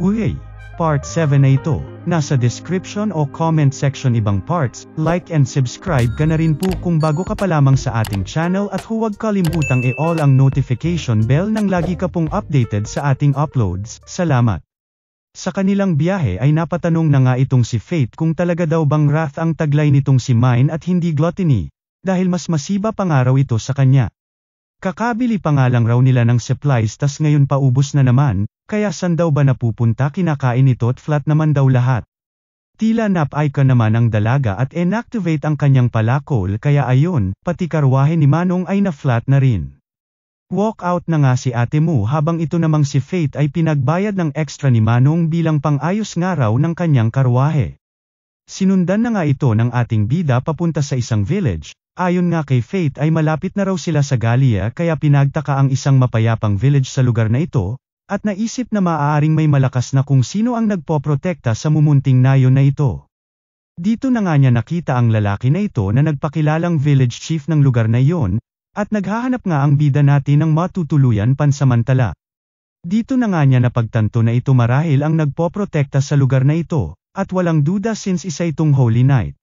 Uy! Part 7 na ito. Nasa description o comment section ibang parts, like and subscribe ka na rin po kung bago ka pa lamang sa ating channel at huwag kalimutang i-all ang notification bell nang lagi ka pong updated sa ating uploads. Salamat! Sa kanilang biyahe ay napatanong na nga itong si Faith kung talaga daw bang wrath ang taglay nitong si Mine at hindi gluttony, dahil mas masiba pa nga raw ito sa kanya. Kakabili pa nga lang raw nila ng supplies tas ngayon paubos na naman, kaya san daw ba napupunta kinakain ito at flat naman daw lahat. Tila nap-icon naman ang dalaga at inactivate ang kanyang palakol kaya ayon, pati karwahe ni Manong ay na-flat na rin. Walk out na nga si Ate Mu habang ito namang si Faith ay pinagbayad ng extra ni Manong bilang pang-ayos nga raw ng kanyang karwahe. Sinundan na nga ito ng ating bida papunta sa isang village. Ayon nga kay Faith ay malapit na raw sila sa Galia kaya pinagtaka ang isang mapayapang village sa lugar na ito, at naisip na maaaring may malakas na kung sino ang nagpoprotekta sa mumunting nayon na ito. Dito na nga niya nakita ang lalaki na ito na nagpakilalang village chief ng lugar na iyon, at naghahanap nga ang bida natin ng matutuluyan pansamantala. Dito na nga niya napagtanto na ito marahil ang nagpoprotekta sa lugar na ito, at walang duda since isa itong Holy Knight.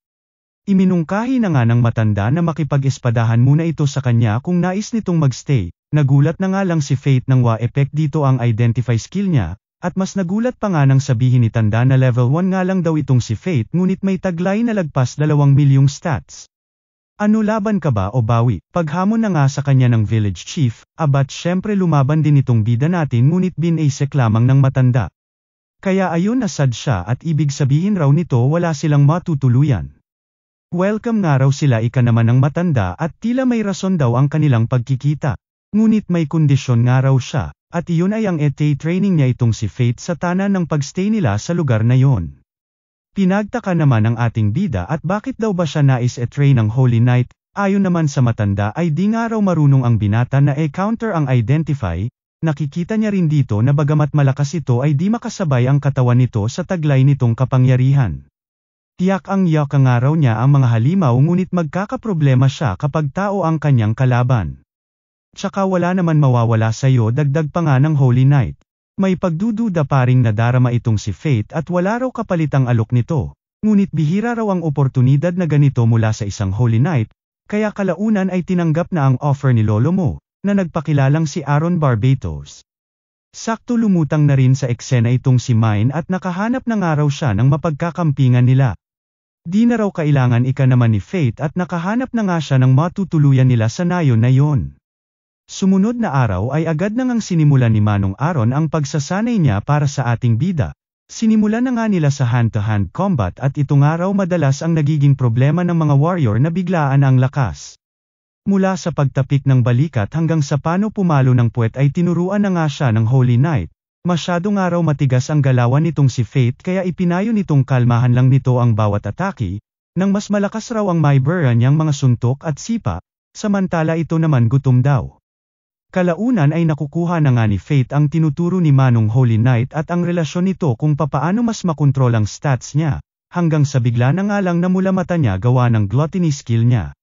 Iminungkahi na nga ng matanda na makipag-espadahan muna ito sa kanya kung nais nitong magstay. Nagulat na nga lang si Faith nang wa-effect dito ang identify skill niya, at mas nagulat pa nga nang sabihin ni tanda na level 1 nga lang daw itong si Faith ngunit may taglay na lagpas 2 milyong stats. Ano laban ka ba o bawi? Paghamon na nga sa kanya ng village chief, abat syempre lumaban din itong bida natin ngunit binasek lamang ng matanda. Kaya ayon nasad siya at ibig sabihin raw nito wala silang matutuluyan. Welcome nga raw sila ika naman ng matanda at tila may rason daw ang kanilang pagkikita. Ngunit may kondisyon nga raw siya, at iyon ay ang training niya itong si Faith sa tanan ng pagstay nila sa lugar na yon. Pinagtaka naman ang ating bida at bakit daw ba siya nais train ng Holy Knight, ayon naman sa matanda ay di nga raw marunong ang binata na counter ang identify. Nakikita niya rin dito na bagamat malakas ito ay di makasabay ang katawan nito sa taglay nitong kapangyarihan. Tiyak ang yak nga raw niya ang mga halimaw ngunit magkakaproblema siya kapag tao ang kanyang kalaban. Tsaka wala naman mawawala sa'yo dagdag pa nga ng Holy Knight. May pagdududa pa ring nadarama itong si Faith at wala raw kapalitang alok nito. Ngunit bihira raw ang oportunidad na ganito mula sa isang Holy Knight, kaya kalaunan ay tinanggap na ang offer ni Lolo Mo, na nagpakilalang si Aaron Barbatos. Sakto lumutang na rin sa eksena itong si Mine at nakahanap na nga raw siya ng mapagkakampingan nila. Di na raw kailangan ika naman ni Faith at nakahanap na nga siya ng matutuluyan nila sa nayon na yon. Sumunod na araw ay agad na ngang sinimulan ni Manong Aaron ang pagsasanay niya para sa ating bida. Sinimulan na nga nila sa hand-to-hand combat at ito nga raw madalas ang nagiging problema ng mga warrior na biglaan ang lakas. Mula sa pagtapik ng balikat hanggang sa paano pumalo ng puwet ay tinuruan na nga siya ng Holy Knight. Masyado nga raw matigas ang galawan nitong si Faith kaya ipinayo nitong kalmahan lang nito ang bawat atake, nang mas malakas raw ang maibura niyang mga suntok at sipa, samantala ito naman gutom daw. Kalaunan ay nakukuha na nga ni Faith ang tinuturo ni Manong Holy Knight at ang relasyon nito kung papaano mas makontrol ang stats niya, hanggang sa bigla na nga lang namula mata niya gawa ng gluttony skill niya.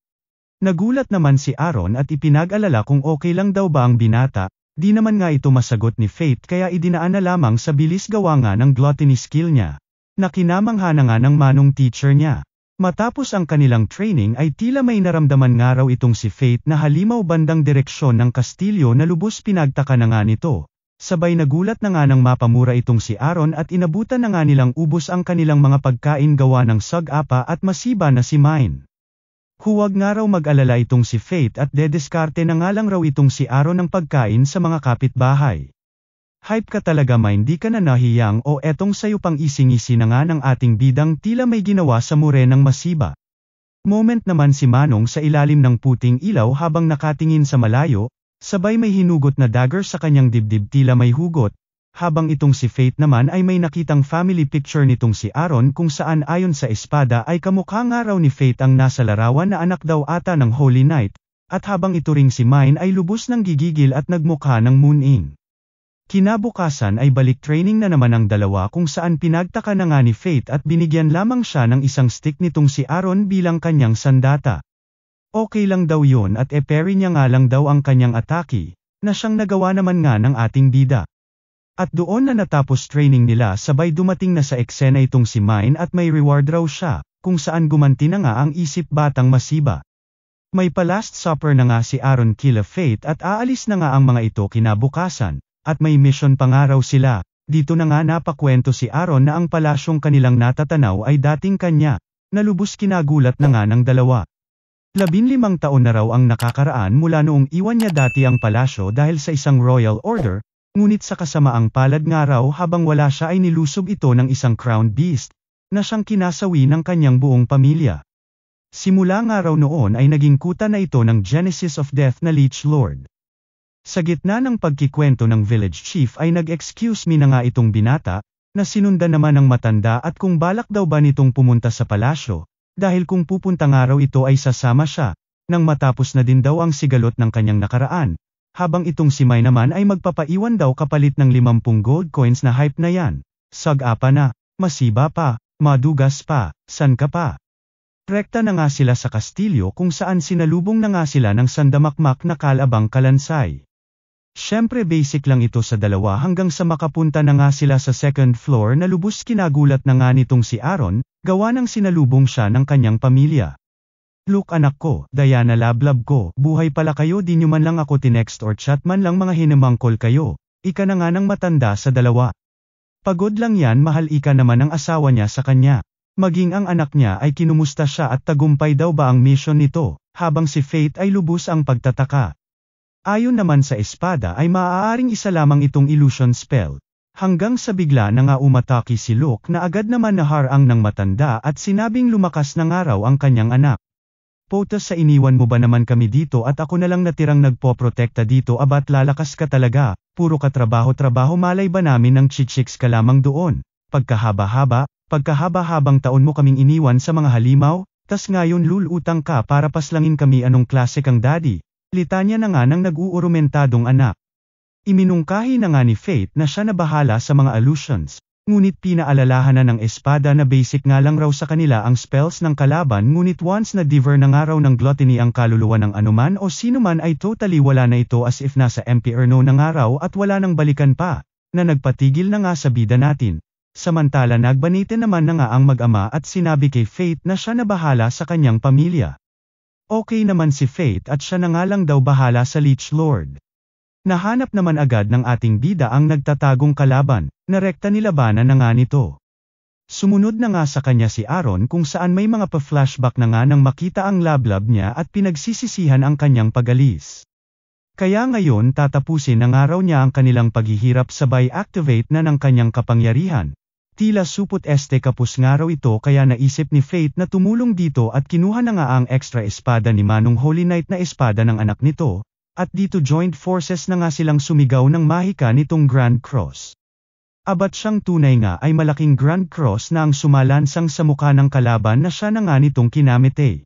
Nagulat naman si Aaron at ipinag-alala kung okay lang daw ba ang binata. Di naman nga ito masagot ni Faith kaya idinaan na lamang sa bilis gawa nga ng gluttony skill niya. Nakinamangha na nga ng Manong teacher niya. Matapos ang kanilang training ay tila may naramdaman nga raw itong si Faith na halimaw bandang direksyon ng kastilyo na lubos pinagtaka na nga nito. Sabay nagulat na nga ng mapamura itong si Aaron at inabutan na nga nilang ubos ang kanilang mga pagkain gawa ng sag-apa at masiba na si Mine. Huwag nga raw mag-alala itong si Faith at dediskarte na nga lang raw itong si Aaron ng pagkain sa mga kapitbahay. Hype ka talaga Mine, di ka na nahiyang o etong sayo pang ising-isi na nga ng ating bidang tila may ginawa sa mure ng masiba. Moment naman si Manong sa ilalim ng puting ilaw habang nakatingin sa malayo, sabay may hinugot na dagger sa kanyang dibdib tila may hugot. Habang itong si Faith naman ay may nakitang family picture nitong si Aaron kung saan ayon sa espada ay kamukha nga raw ni Faith ang nasa larawan na anak daw ata ng Holy Knight, at habang ito ring si Mine ay lubos ng gigigil at nagmukha ng mooning. Kinabukasan ay balik training na naman ang dalawa kung saan pinagtaka na nga ni Faith at binigyan lamang siya ng isang stick nitong si Aaron bilang kanyang sandata. Okay lang daw yun at eperi niya nga lang daw ang kanyang atake, na siyang nagawa naman nga ng ating bida. At doon na natapos training nila sabay dumating na sa eksena itong si Mine at may reward raw siya, kung saan gumanti na nga ang isip batang masiba. May pa-last supper na nga si Aaron kila Faith at aalis na nga ang mga ito kinabukasan, at may mission pa nga raw sila. Dito na nga napakwento si Aaron na ang palasyong kanilang natatanaw ay dating kanya, na lubos kinagulat na nga ng dalawa. 15 taon na raw ang nakakaraan mula noong iwan niya dati ang palasyo dahil sa isang royal order, ngunit sa kasamaang palad nga raw habang wala siya ay nilusob ito ng isang crown beast, na siyang kinasawi ng kanyang buong pamilya. Simula nga raw noon ay naging kuta na ito ng Genesis of Death na Leech Lord. Sa gitna ng pagkikwento ng village chief ay nag-excuse me na nga itong binata, na sinundan naman ng matanda at kung balak daw ba nitong pumunta sa palasyo, dahil kung pupunta nga raw ito ay sasama siya, nang matapos na din daw ang sigalot ng kanyang nakaraan, habang itong si Mai naman ay magpapaiwan daw kapalit ng 50 gold coins na hype na yan. Sag-apa na, masiba pa, madugas pa, san ka pa? Rekta na nga sila sa kastilyo kung saan sinalubong na nga sila ng sandamakmak na kalabang kalansay. Syempre basic lang ito sa dalawa hanggang sa makapunta na nga sila sa second floor na lubos kinagulat na nga nitong si Aaron, gawa ng sinalubong siya ng kanyang pamilya. Look anak ko, Diana lablab ko, buhay pala kayo di nyo man lang ako tinext or chat man lang mga hinamangkol kayo, ika na nga ng matanda sa dalawa. Pagod lang yan mahal ika naman ang asawa niya sa kanya. Maging ang anak niya ay kinumusta siya at tagumpay daw ba ang mission nito, habang si Faith ay lubos ang pagtataka. Ayon naman sa espada ay maaaring isa lamang itong illusion spell. Hanggang sa bigla na nga umatake si Luke na agad naman naharang ng matanda at sinabing lumakas ng araw ang kanyang anak. Potas sa iniwan mo ba naman kami dito at ako na lang natirang nagpoprotekta dito abat lalakas ka talaga, puro ka trabaho-trabaho malay ba namin ng chichiks ka lamang doon. Pagkahaba-habang taon mo kaming iniwan sa mga halimaw, tas ngayon lulutang ka para paslangin kami anong klase kang daddy. Litanya na nga ng nag-uurumentadong anak. Iminungkahi na nga ni Faith na siya na bahala sa mga illusions, ngunit pinaalalahan na ng espada na basic nga lang raw sa kanila ang spells ng kalaban ngunit once na diver na nga raw ng gluttony ang kaluluwa ng anuman o sino man ay totally wala na ito as if nasa impierno na nga raw at wala nang balikan pa, na nagpatigil na nga sa bida natin. Samantala nagbanite naman na nga ang mag-ama at sinabi kay Faith na siya na bahala sa kanyang pamilya. Okay naman si Faith at siya na nga lang daw bahala sa Leech Lord. Nahanap naman agad ng ating bida ang nagtatagong kalaban, na rekta nilabanan na nga nito. Sumunod na nga sa kanya si Aaron kung saan may mga pa-flashback na nga nang makita ang lablab niya at pinagsisisihan ang kanyang pag-alis. Kaya ngayon tatapusin na nga raw niya ang kanilang paghihirap sabay activate na ng kanyang kapangyarihan. Tila supot este kapus nga raw ito kaya naisip ni Faith na tumulong dito at kinuha na nga ang extra espada ni Manong Holy Knight na espada ng anak nito, at dito joined forces na nga silang sumigaw ng mahika nitong Grand Cross. Abat siyang tunay nga ay malaking Grand Cross na ang sumalansang sa mukha ng kalaban na siya na nga nitong kinamite.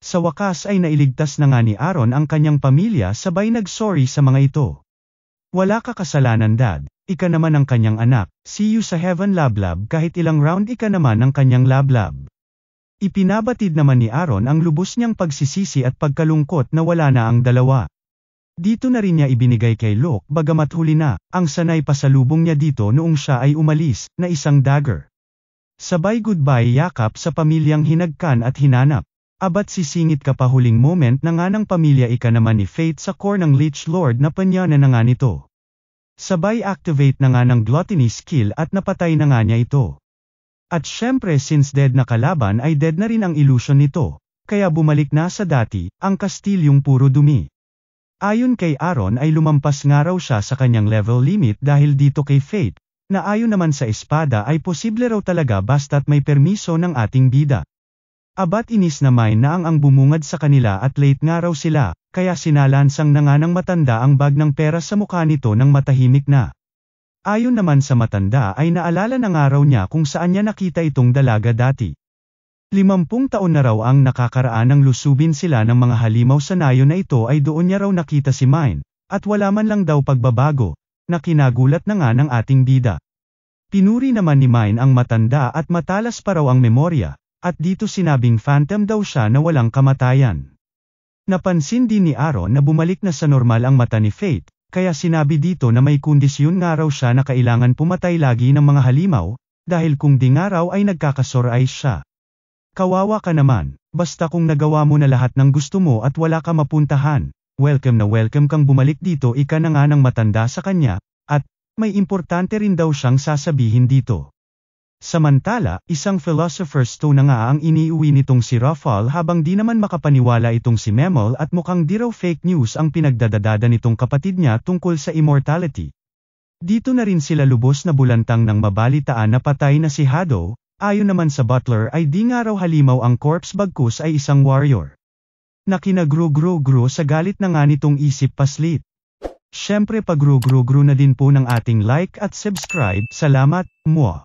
Sa wakas ay nailigtas na nga ni Aaron ang kanyang pamilya sabay nag-sorry sa mga ito. Wala ka kasalanan dad, ika naman ang kanyang anak, see you sa heaven lablab kahit ilang round ika naman ang kanyang lablab. Ipinabatid naman ni Aaron ang lubos niyang pagsisisi at pagkalungkot na wala na ang dalawa. Dito na rin niya ibinigay kay Luke bagamat huli na, ang sanay pasalubong niya dito noong siya ay umalis, na isang dagger. Sabay goodbye yakap sa pamilyang hinagkan at hinanap. Abat sisingit ka pa huling moment na nga ng pamilya ika naman ni Faith sa core ng Leech Lord na panyana na nga nito. Sabay activate na nga ng gluttony skill at napatay na nga niya ito. At syempre since dead na kalaban ay dead na rin ang illusion nito, kaya bumalik na sa dati, ang kastilyong puro dumi. Ayon kay Aaron ay lumampas nga raw siya sa kanyang level limit dahil dito kay Faith, na ayon naman sa espada ay posible raw talaga basta't may permiso ng ating bida. Abat inis na Mai na ang bumungad sa kanila at late nga raw sila, kaya sinalansang na nga ng matanda ang bag ng pera sa mukha nito ng matahimik na. Ayon naman sa matanda ay naalala na nga raw niya kung saan niya nakita itong dalaga dati. 50 taon na raw ang nakakaraan ng lusubin sila ng mga halimaw sa nayo na ito ay doon niya raw nakita si Mai, at wala man lang daw pagbabago, na kinagulat na nga ng ating bida. Pinuri naman ni Mai ang matanda at matalas pa raw ang memorya. At dito sinabing phantom daw siya na walang kamatayan. Napansin din ni Aaron na bumalik na sa normal ang mata ni Faith, kaya sinabi dito na may kondisyon nga raw siya na kailangan pumatay lagi ng mga halimaw, dahil kung di nga raw ay nagkakasore eyes siya. Kawawa ka naman, basta kung nagawa mo na lahat ng gusto mo at wala ka mapuntahan, welcome na welcome kang bumalik dito, ika na nga ng matanda sa kanya, at, may importante rin daw siyang sasabihin dito. Samantala, isang philosopher's stone na nga ang iniuwi nitong si Ruffle habang di naman makapaniwala itong si Memel at mukhang di raw fake news ang pinagdadadada nitong kapatid niya tungkol sa immortality. Dito na rin sila lubos na bulantang nang mabalitaan na patay na si Hado, ayon naman sa butler ay di nga raw halimaw ang corpse bagkus ay isang warrior. Nakinagro-gro-gro sa galit na nga nitong isip paslit. Syempre pagro-gro-gro na din po ng ating like at subscribe, salamat, mwah.